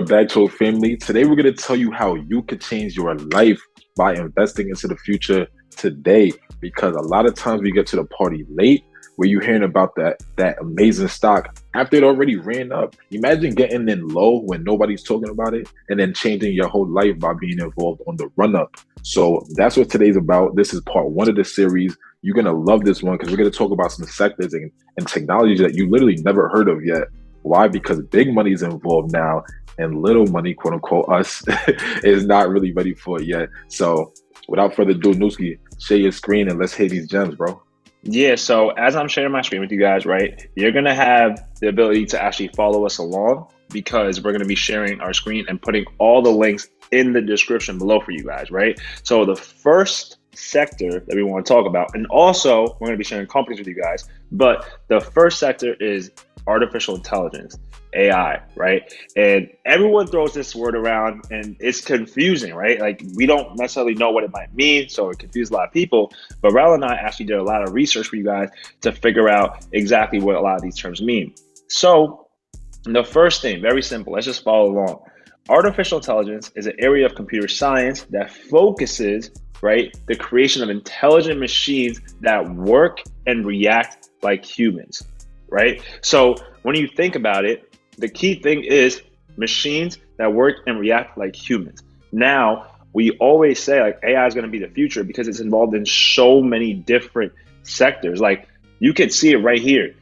up, Bagtold family? Today we're going to tell you how you could change your life by investing into the future today. Because a lot of times we get to the party late where you're hearing about that amazing stock after it already ran up. Imagine getting in low when nobody's talking about it and then changing your whole life by being involved on the run up. So that's what today's about. This is part one of the series. You're going to love this one because we're going to talk about some sectors and technologies that you literally never heard of yet. Why? Because big money is involved now and little money, quote unquote, us, is not really ready for it yet. So without further ado, Newski, share your screen and let's hit these gems, bro. Yeah, so as I'm sharing my screen with you guys, right, you're going to have the ability to actually follow us along because we're going to be sharing our screen and putting all the links in the description below for you guys, right? So the first sector that we want to talk about, and also we're going to be sharing companies with you guys, but the first sector is artificial intelligence, AI, right? And everyone throws this word around and it's confusing, right? Like we don't necessarily know what it might mean, so it confused a lot of people. But Raul and I actually did a lot of research for you guys to figure out exactly what a lot of these terms mean. So the first thing, very simple, let's just follow along. Artificial intelligence is an area of computer science that focuses, right, the creation of intelligent machines that work and react like humans. Right? So when you think about it, the key thing is machines that work and react like humans. Now, we always say like AI is going to be the future because it's involved in so many different sectors. Like you can see it right here.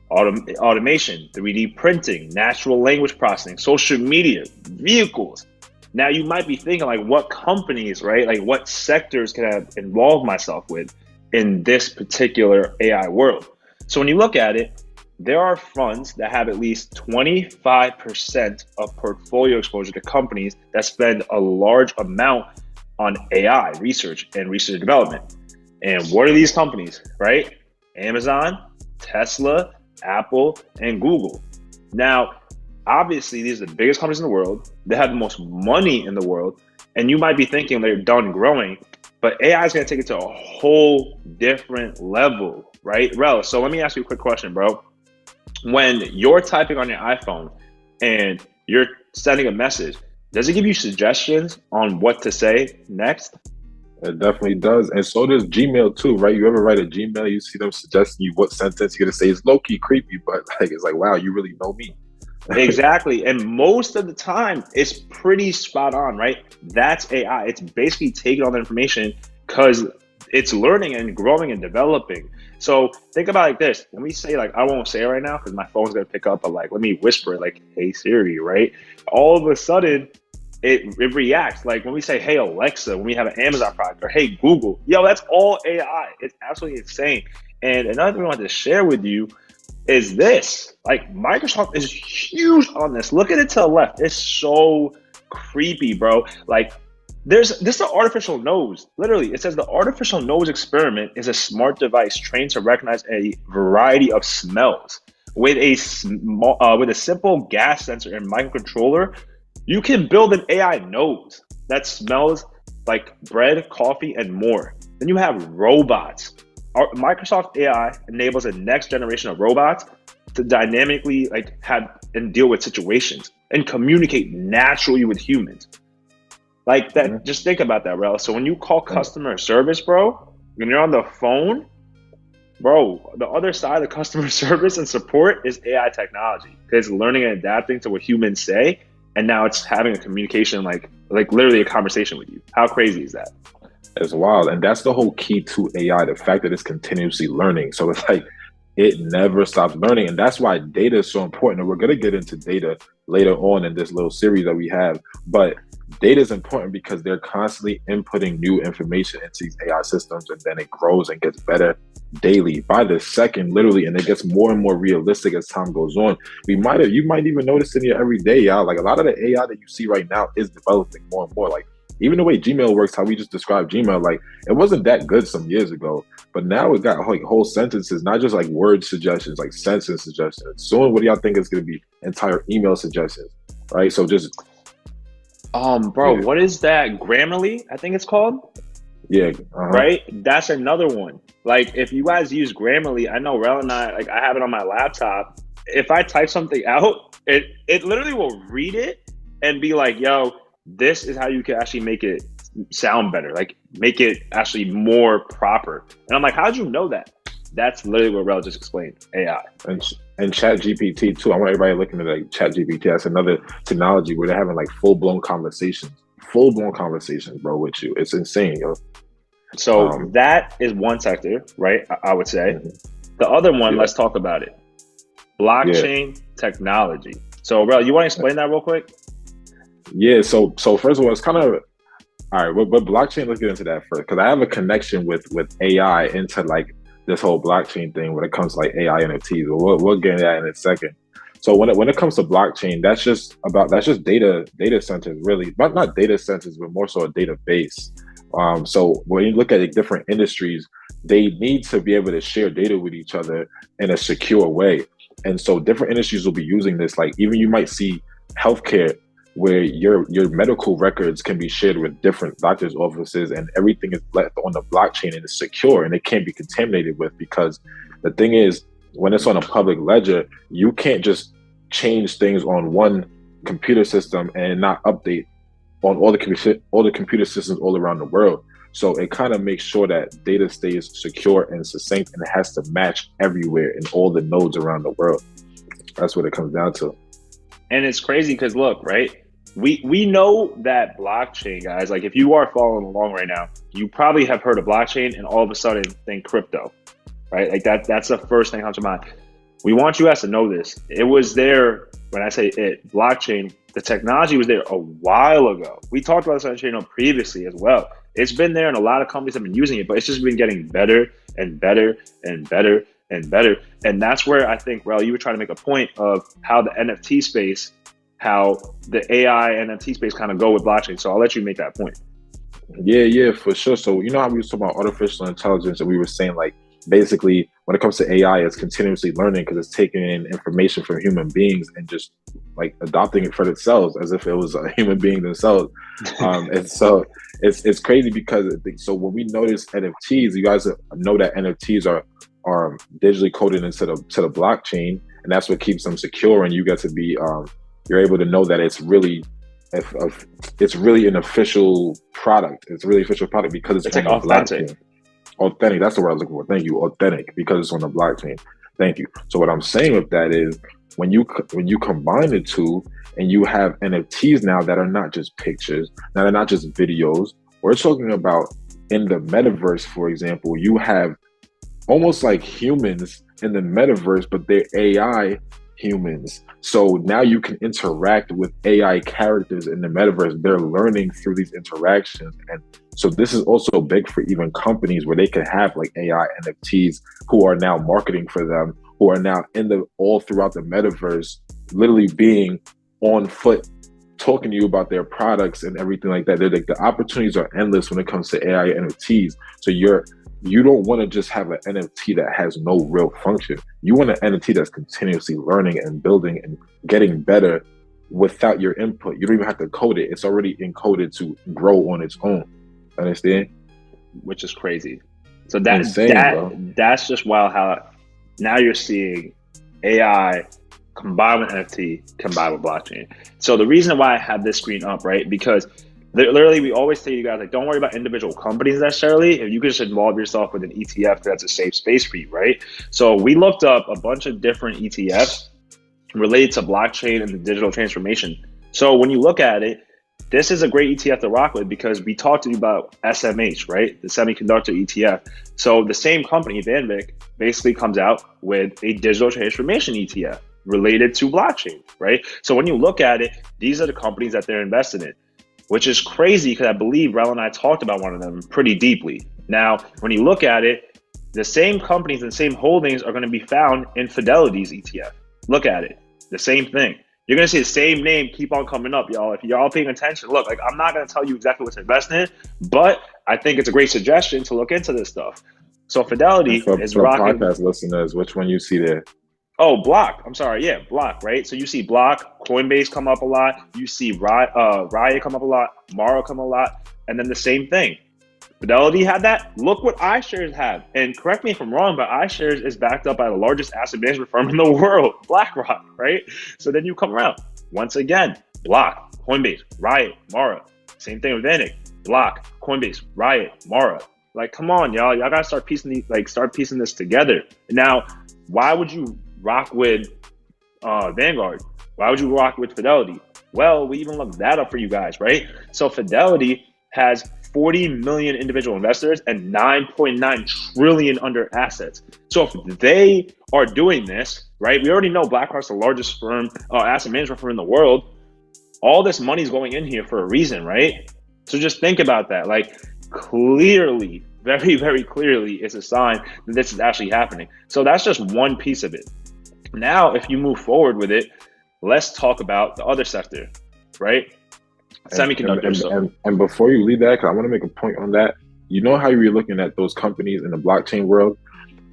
Automation, 3D printing, natural language processing, social media, vehicles. Now you might be thinking like what companies, right? Like what sectors can I involve myself with in this particular AI world? So when you look at it, there are funds that have at least 25% of portfolio exposure to companies that spend a large amount on AI research and research and development. And what are these companies, right? Amazon, Tesla, Apple, and Google. Now, obviously, these are the biggest companies in the world. They have the most money in the world. And you might be thinking they're done growing, but AI is going to take it to a whole different level, right? Rel, so let me ask you a quick question, bro. When you're typing on your iPhone and you're sending a message, does it give you suggestions on what to say next? It definitely does. And so does Gmail too, right? You ever write a Gmail, you see them suggesting you what sentence you're going to say. It's low-key creepy, but like it's like, wow, you really know me. Exactly. And most of the time, it's pretty spot on, right? That's AI. It's basically taking all the information because it's learning and growing and developing. So think about it like this. When we say like, I won't say it right now because my phone's going to pick up, but like, let me whisper it like, hey Siri, right? All of a sudden, it reacts. Like when we say, hey Alexa, when we have an Amazon product, or hey Google, yo, that's all AI. It's absolutely insane. And another thing I wanted to share with you is this. Like Microsoft is huge on this. Look at it to the left. It's so creepy, bro. Like this is the artificial nose. Literally, it says the artificial nose experiment is a smart device trained to recognize a variety of smells. With a simple gas sensor and microcontroller, you can build an AI nose that smells like bread, coffee, and more. Then you have robots. Microsoft AI enables a next generation of robots to dynamically have and deal with situations and communicate naturally with humans. Like that, mm-hmm. Just think about that, bro. So when you call customer service, bro, when you're on the phone, bro, the other side of customer service and support is AI technology. It's learning and adapting to what humans say, and now it's having a communication like literally a conversation with you. How crazy is that? It's wild. And that's the whole key to AI, the fact that it's continuously learning. So it's like it never stops learning. And that's why data is so important. And we're going to get into data later on in this little series that we have. But data is important because they're constantly inputting new information into these AI systems, and then it grows and gets better daily by the second, literally, and it gets more and more realistic as time goes on. You might even notice in your everyday, y'all, like a lot of the AI that you see right now is developing more and more. Like even the way Gmail works, how we just described Gmail, like it wasn't that good some years ago, but now it got like whole sentences, not just like word suggestions, like sentence suggestions. Soon, what do y'all think is going to be entire email suggestions, right? So just bro, yeah. What is that? Grammarly, I think it's called. Yeah. Right? That's another one. Like if you guys use Grammarly, I know Rel and I have it on my laptop. If I type something out, it literally will read it and be like, yo, this is how you can actually make it sound better, like make it actually more proper. And I'm like, how'd you know that? That's literally what Rel just explained, AI. And Chat GPT too. I want everybody looking at like Chat GPT. That's another technology where they're having like full-blown conversations, bro, with you. It's insane, yo. So that is one sector, right? I would say. The other one, let's talk about it. Blockchain technology. So, Rel, you want to explain that real quick? Yeah. So first of all, it's kind of all right. But blockchain. Let's get into that first because I have a connection with AI into like this whole blockchain thing when it comes to like AI NFTs. We'll get into that in a second. So when it comes to blockchain, that's just data centers, really, but not data centers, but more so a database. So when you look at different industries, they need to be able to share data with each other in a secure way. And so different industries will be using this. Like even you might see healthcare where your medical records can be shared with different doctors' offices and everything is left on the blockchain and it's secure and it can't be contaminated with, because the thing is, when it's on a public ledger, you can't just change things on one computer system and not update on all the computer systems all around the world. So it kind of makes sure that data stays secure and succinct, and it has to match everywhere in all the nodes around the world. That's what it comes down to. And it's crazy because look, right? We know that blockchain, guys, like if you are following along right now, you probably have heard of blockchain and all of a sudden think crypto, right? Like that's the first thing that comes to mind. We want you guys to know this. It was there, when I say it, blockchain, the technology was there a while ago. We talked about this on the channel previously as well. It's been there and a lot of companies have been using it, but it's just been getting better and better and better and better. And that's where I think, Rel, you were trying to make a point of how the NFT space, how the AI NFT space kind of go with blockchain. So I'll let you make that point. Yeah, for sure. So you know how we were talking about artificial intelligence and we were saying like, basically when it comes to AI, it's continuously learning because it's taking in information from human beings and just like adopting it for themselves as if it was a human being themselves. And so it's crazy because so when we notice NFTs, you guys know that NFTs are digitally coded into the blockchain, and that's what keeps them secure. And you get to be you're able to know that it's really an official product. It's a really official product because it's on like the blockchain. Authentic. That's the word I was looking for. Thank you. Authentic, because it's on the blockchain. Thank you. So what I'm saying with that is when you combine the two and you have NFTs now that are not just pictures, now they're not just videos. We're talking about in the metaverse, for example, you have almost like humans in the metaverse, but they're AI humans. So now you can interact with AI characters in the metaverse. They're learning through these interactions. And so this is also big for even companies where they can have like AI NFTs who are now marketing for them, who are now all throughout the metaverse, literally being on foot, talking to you about their products and everything like that. They're like, the opportunities are endless when it comes to AI NFTs. So you don't want to just have an NFT that has no real function. You want an NFT that's continuously learning and building and getting better without your input. You don't even have to code it. It's already encoded to grow on its own. Understand? Which is crazy. So that's just wild how now you're seeing AI combined with NFT, combined with blockchain. So the reason why I have this screen up, right? Because literally, we always say to you guys, like, don't worry about individual companies necessarily. If you can just involve yourself with an ETF, that's a safe space for you, right? So we looked up a bunch of different ETFs related to blockchain and the digital transformation. So when you look at it, this is a great ETF to rock with because we talked to you about SMH, right? The Semiconductor ETF. So the same company, Vanvic, basically comes out with a digital transformation ETF related to blockchain, right? So when you look at it, these are the companies that they're invested in, which is crazy because I believe Rel and I talked about one of them pretty deeply. Now, when you look at it, the same companies and the same holdings are going to be found in Fidelity's ETF. Look at it, the same thing. You're going to see the same name keep on coming up, y'all. If you're all paying attention, look, like I'm not going to tell you exactly what to invest in, but I think it's a great suggestion to look into this stuff. So Fidelity is rocking. For podcast listeners, which one you see there? Oh, Block. I'm sorry. Yeah, Block, right? So you see Block, Coinbase come up a lot. You see Riot come up a lot. Mara come a lot. And then the same thing. Fidelity had that. Look what iShares have. And correct me if I'm wrong, but iShares is backed up by the largest asset management firm in the world, BlackRock, right? So then you come around. Once again, Block, Coinbase, Riot, Mara. Same thing with Vanik, Block, Coinbase, Riot, Mara. Like, come on, y'all gotta start piecing this together. Now, why would you rock with Vanguard? Why would you rock with Fidelity? Well, we even looked that up for you guys, right? So Fidelity has 40 million individual investors and 9.9 trillion under assets. So if they are doing this, right? We already know BlackRock's the largest firm, asset management firm in the world. All this money is going in here for a reason, right? So just think about that. Like, clearly, very, very clearly, it's a sign that this is actually happening. So that's just one piece of it. Now, if you move forward with it, let's talk about the other sector, right? Semiconductors. And before you leave that, because I want to make a point on that, you know how you're looking at those companies in the blockchain world?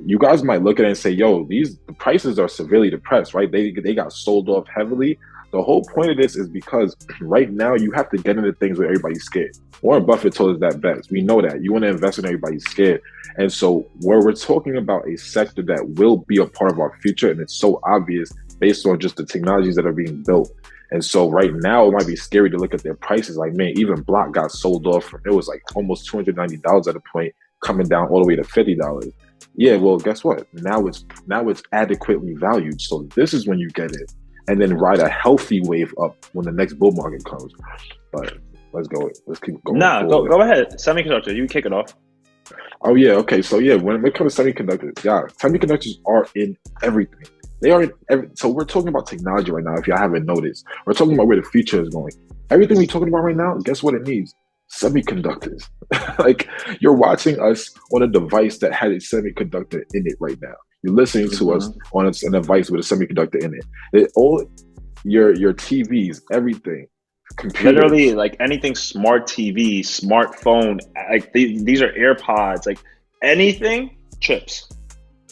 You guys might look at it and say, yo, the prices are severely depressed, right? They got sold off heavily. The whole point of this is because right now you have to get into things where everybody's scared. Warren Buffett told us that best. We know that. You want to invest in everybody's scared. And so where we're talking about a sector that will be a part of our future, and it's so obvious based on just the technologies that are being built. And so right now it might be scary to look at their prices. Like, man, even Block got sold off. It was like almost $290 at a point, coming down all the way to $50. Yeah, well, guess what? Now it's adequately valued. So this is when you get it, and then ride a healthy wave up when the next bull market comes. But let's go. Let's keep going. Go ahead. Semiconductor, you kick it off. Oh yeah, okay. So yeah, when it comes to semiconductors, yeah, semiconductors are in everything. They are in so we're talking about technology right now. If y'all haven't noticed, we're talking about where the future is going. Everything we're talking about right now, guess what it needs? Semiconductors. Like, you're watching us on a device that had a semiconductor in it right now. You're listening to us on a device with a semiconductor in it. All your TVs, everything, computers. Literally, like anything smart TV, smartphone, like these are AirPods, like anything, chips.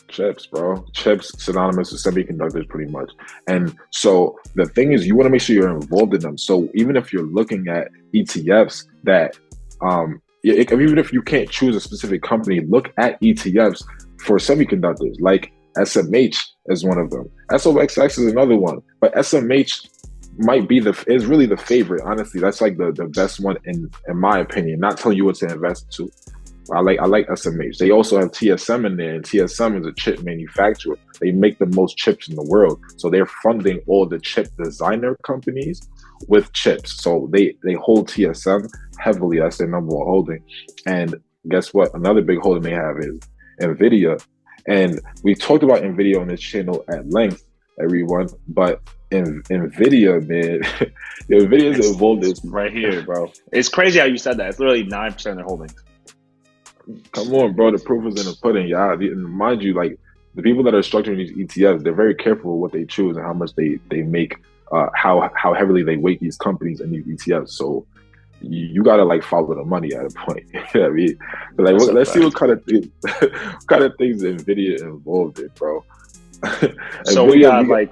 Chips, bro. Chips synonymous with semiconductors pretty much. And so the thing is, you want to make sure you're involved in them. So even if you're looking at ETFs that, even if you can't choose a specific company, look at ETFs for semiconductors, like SMH is one of them. SOXX is another one. But SMH might be is really the favorite, honestly. That's like the best one in my opinion. Not telling you what to invest to. I like SMH. They also have TSM in there, and TSM is a chip manufacturer. They make the most chips in the world. So they're funding all the chip designer companies with chips. So they hold TSM heavily. That's their number one holding. And guess what? Another big holding they have is NVIDIA. And we talked about NVIDIA on this channel at length, everyone. But in NVIDIA, man, NVIDIA's involved in right here, bro. It's crazy how you said that. It's literally 9% of their holdings. Come on, bro. The proof is in the pudding, y'all. Mind you, like, the people that are structuring these ETFs, they're very careful with what they choose and how much they make, how heavily they weight these companies and these ETFs. So you gotta like follow the money at a point. You know what I mean? But like, let's see what kind of things NVIDIA involved in, bro. So we got like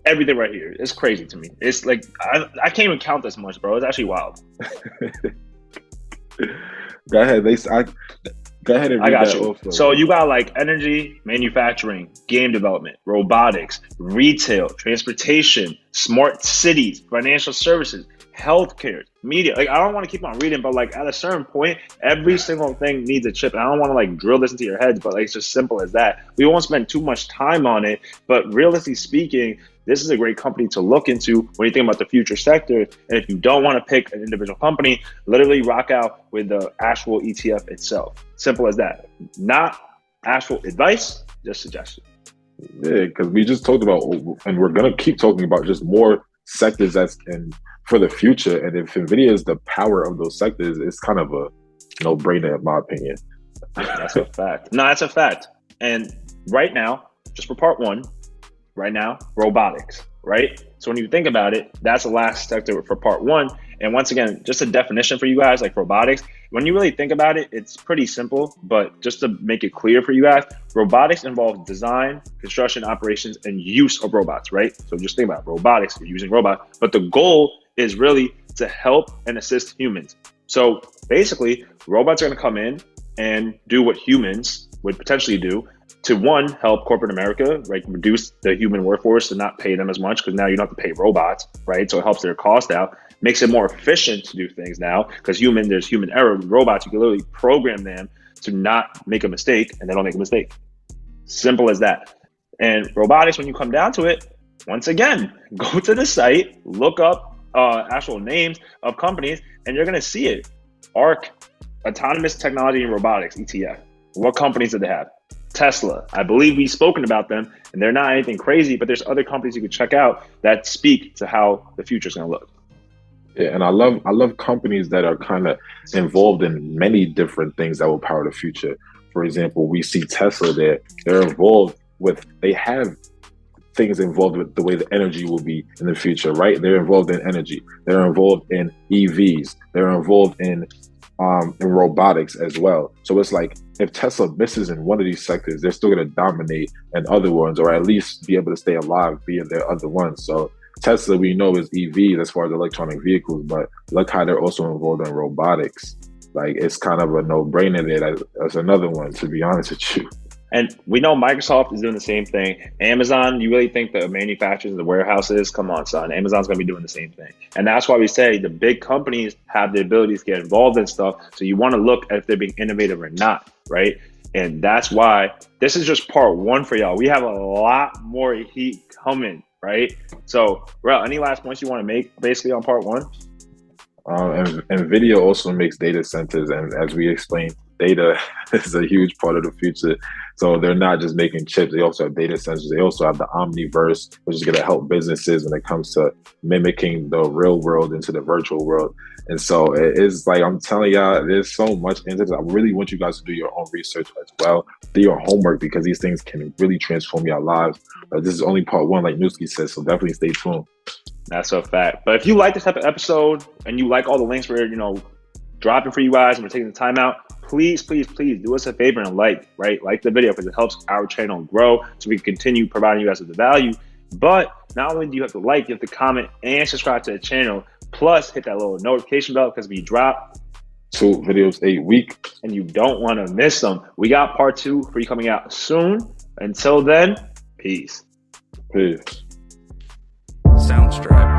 everything right here. It's crazy to me. It's like I can't even count this much, bro. It's actually wild. Go ahead. Go ahead and read I got that you. also. So you got like energy, manufacturing, game development, robotics, retail, transportation, smart cities, financial services, healthcare, media. Like, I don't want to keep on reading, but like at a certain point, every single thing needs a chip. And I don't want to like drill this into your heads, but like it's just simple as that. We won't spend too much time on it, but realistically speaking, this is a great company to look into when you think about the future sector. And if you don't want to pick an individual company, literally rock out with the actual ETF itself. Simple as that. Not actual advice, just suggestion. Yeah, because we just talked about, and we're gonna keep talking about just more sectors for the future. And if NVIDIA is the power of those sectors, it's kind of a no-brainer in my opinion. That's a fact. No, that's a fact. And right now, just for part one, right now, robotics, right? So when you think about it, that's the last sector for part one. And once again, just a definition for you guys, like robotics, when you really think about it, it's pretty simple, but just to make it clear for you guys, robotics involves design, construction, operations, and use of robots, right? So just think about it. Robotics, you're using robots, but the goal is really to help and assist humans. So basically, robots are gonna come in and do what humans would potentially do to one, help corporate America, right? Reduce the human workforce and not pay them as much because now you don't have to pay robots, right? So it helps their cost out, makes it more efficient to do things now because there's human error. With robots, you can literally program them to not make a mistake and they don't make a mistake. Simple as that. And robotics, when you come down to it, once again, go to the site, look up actual names of companies, and you're going to see it. ARC, Autonomous Technology and Robotics, ETF. What companies do they have? Tesla. I believe we've spoken about them, and they're not anything crazy, but there's other companies you can check out that speak to how the future is going to look. Yeah, and I love companies that are kind of involved in many different things that will power the future. For example, we see Tesla there. They're involved with, they have things involved with the way the energy will be in the future, right? They're involved in energy. They're involved in EVs. They're involved in robotics as well. So it's like if Tesla misses in one of these sectors, they're still going to dominate in other ones, or at least be able to stay alive being their other ones. So Tesla, we know, is EVs as far as electronic vehicles, but look how they're also involved in robotics. Like, it's kind of a no-brainer there. That's another one, to be honest with you. And we know Microsoft is doing the same thing. Amazon, you really think the manufacturers and the warehouses? Come on, son. Amazon's going to be doing the same thing. And that's why we say the big companies have the ability to get involved in stuff. So you want to look at if they're being innovative or not, right? And that's why this is just part one for y'all. We have a lot more heat coming, right? So, Rel, any last points you want to make basically on part one? And NVIDIA also makes data centers. And as we explained, data is a huge part of the future. So they're not just making chips. They also have data centers. They also have the Omniverse, which is going to help businesses when it comes to mimicking the real world into the virtual world. And so it is like, I'm telling y'all, there's so much into this. I really want you guys to do your own research as well. Do your homework, because these things can really transform your lives. This is only part one, like Newski says, so definitely stay tuned. That's a fact. But if you like this type of episode and you like all the links we're, dropping for you guys and we're taking the time out, please do us a favor and like the video, because it helps our channel grow so we can continue providing you guys with the value. But not only do you have to like, you have to comment and subscribe to the channel, plus hit that little notification bell, because we drop 2 videos a week and you don't want to miss them. We got part 2 for you coming out soon. Until then, peace. Peace. Soundstripe.